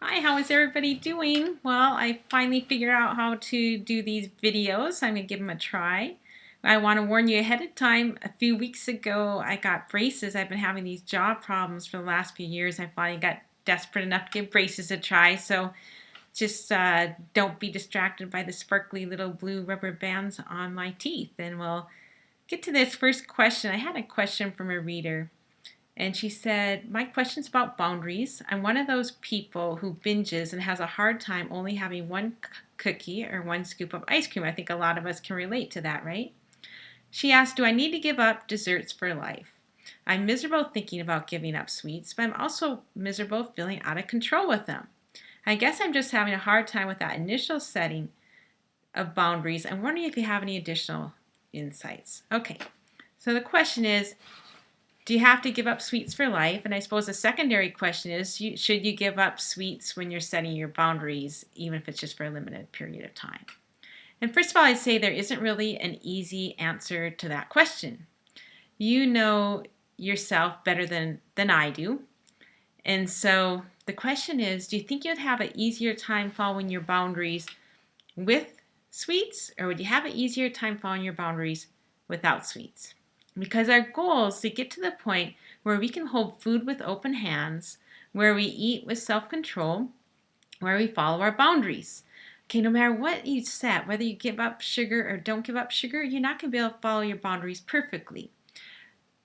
Hi, how is everybody doing? Well, I finally figured out how to do these videos. I'm going to give them a try. I want to warn you ahead of time. A few weeks ago, I got braces. I've been having these jaw problems for the last few years. I finally got desperate enough to give braces a try. So just don't be distracted by the sparkly little blue rubber bands on my teeth. And we'll get to this first question. I had a question from a reader. And she said, my question's about boundaries. I'm one of those people who binges and has a hard time only having one cookie or one scoop of ice cream. I think a lot of us can relate to that, right? She asked, do I need to give up desserts for life? I'm miserable thinking about giving up sweets, but I'm also miserable feeling out of control with them. I guess I'm just having a hard time with that initial setting of boundaries. I'm wondering if you have any additional insights. Okay, so the question is, do you have to give up sweets for life? And I suppose the secondary question is, should you give up sweets when you're setting your boundaries, even if it's just for a limited period of time? And first of all, I'd say there isn't really an easy answer to that question. You know yourself better than I do. And so the question is, do you think you'd have an easier time following your boundaries with sweets, or would you have an easier time following your boundaries without sweets? Because our goal is to get to the point where we can hold food with open hands, where we eat with self-control, where we follow our boundaries. Okay, no matter what you set, whether you give up sugar or don't give up sugar, you're not going to be able to follow your boundaries perfectly.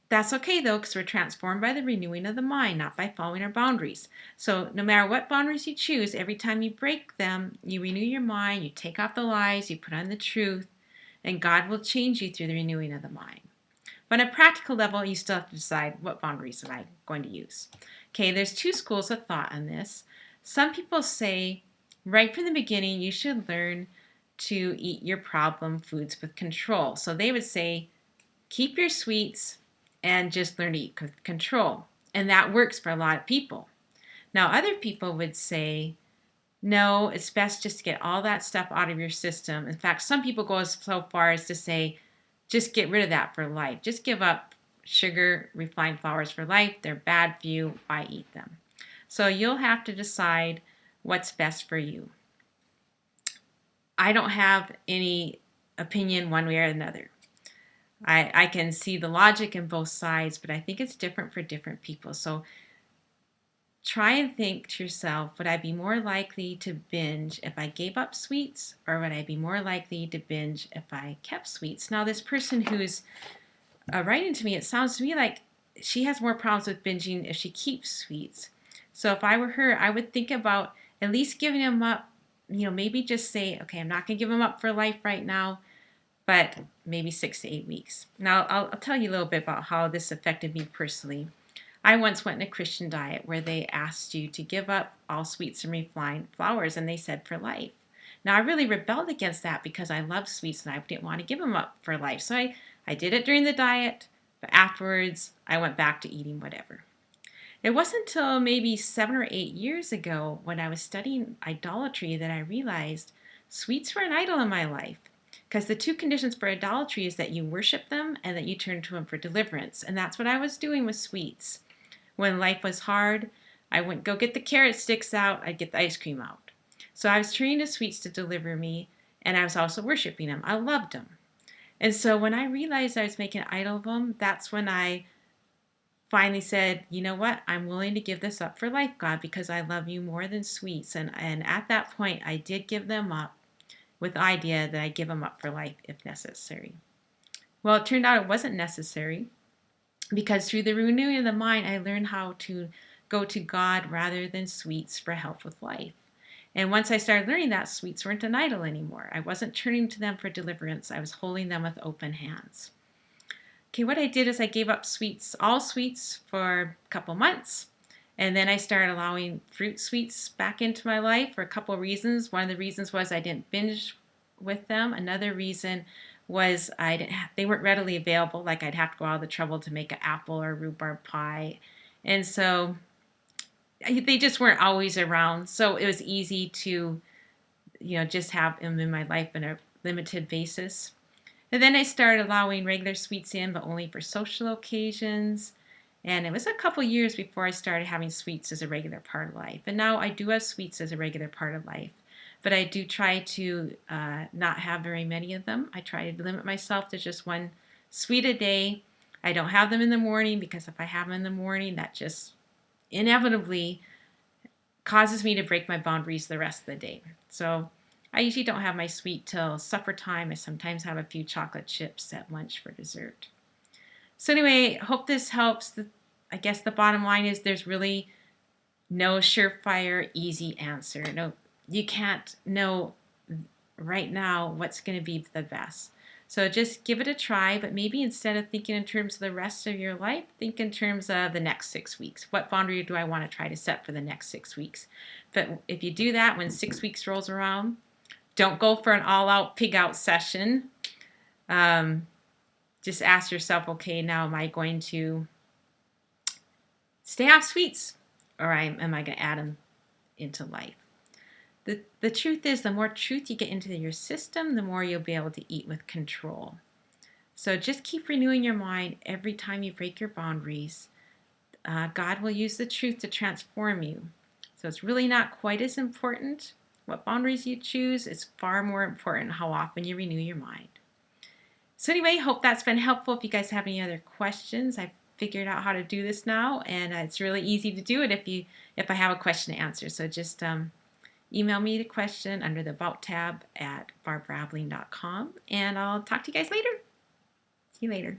That's okay though, because we're transformed by the renewing of the mind, not by following our boundaries. So no matter what boundaries you choose, every time you break them, you renew your mind, you take off the lies, you put on the truth, and God will change you through the renewing of the mind. But on a practical level, you still have to decide what boundaries am I going to use. Okay, there's two schools of thought on this. Some people say right from the beginning you should learn to eat your problem foods with control. So they would say keep your sweets and just learn to eat with control. And that works for a lot of people. Now, other people would say, no, it's best just to get all that stuff out of your system. In fact, some people go so far as to say, just get rid of that for life. Just give up sugar, refined flours for life. They're bad for you. Why eat them? So you'll have to decide what's best for you. I don't have any opinion one way or another. I can see the logic in both sides, but I think it's different for different people. So try and think to yourself, would I be more likely to binge if I gave up sweets, or would I be more likely to binge if I kept sweets? Now, this person who's writing to me, it sounds to me like she has more problems with binging if she keeps sweets. So if I were her, I would think about at least giving them up, maybe just say, okay, I'm not going to give them up for life right now, but maybe 6 to 8 weeks. Now, I'll tell you a little bit about how this affected me personally. I once went in a Christian diet where they asked you to give up all sweets and refined flours, and they said for life. Now, I really rebelled against that because I love sweets and I didn't want to give them up for life. So I did it during the diet, but afterwards I went back to eating whatever. It wasn't until maybe 7 or 8 years ago when I was studying idolatry that I realized sweets were an idol in my life. Because the two conditions for idolatry is that you worship them and that you turn to them for deliverance. And that's what I was doing with sweets. When life was hard, I wouldn't go get the carrot sticks out, I'd get the ice cream out. So I was turning to sweets to deliver me, and I was also worshiping them. I loved them. And so when I realized I was making an idol of them, that's when I finally said, you know what, I'm willing to give this up for life, God, because I love you more than sweets. And at that point, I did give them up with the idea that I give them up for life if necessary. Well, it turned out it wasn't necessary because through the renewing of the mind, I learned how to go to God rather than sweets for help with life. And once I started learning that, sweets weren't an idol anymore. I wasn't turning to them for deliverance. I was holding them with open hands. Okay, what I did is I gave up sweets, all sweets, for a couple months. And then I started allowing fruit sweets back into my life for a couple of reasons. One of the reasons was I didn't binge with them. Another reason was they weren't readily available. Like I'd have to go out of the trouble to make an apple or rhubarb pie. And so they just weren't always around. So it was easy to, just have them in my life on a limited basis. And then I started allowing regular sweets in, but only for social occasions. And it was a couple years before I started having sweets as a regular part of life. And now I do have sweets as a regular part of life. But I do try to not have very many of them. I try to limit myself to just one sweet a day. I don't have them in the morning because if I have them in the morning, that just inevitably causes me to break my boundaries the rest of the day. So I usually don't have my sweet till supper time. I sometimes have a few chocolate chips at lunch for dessert. So anyway, hope this helps. I guess the bottom line is there's really no surefire, easy answer. No, you can't know right now what's going to be the best. So just give it a try, but maybe instead of thinking in terms of the rest of your life, think in terms of the next 6 weeks. What boundary do I want to try to set for the next 6 weeks? But if you do that when 6 weeks rolls around, don't go for an all-out pig-out session. Just ask yourself, okay, now am I going to stay off sweets or am I going to add them into life? The truth is, the more truth you get into your system, the more you'll be able to eat with control. So just keep renewing your mind every time you break your boundaries. God will use the truth to transform you. So it's really not quite as important what boundaries you choose. It's far more important how often you renew your mind. So anyway, hope that's been helpful. If you guys have any other questions, I've figured out how to do this now, and it's really easy to do it if I have a question to answer. So just email me the question under the About tab at barbaraveling.com, and I'll talk to you guys later. See you later.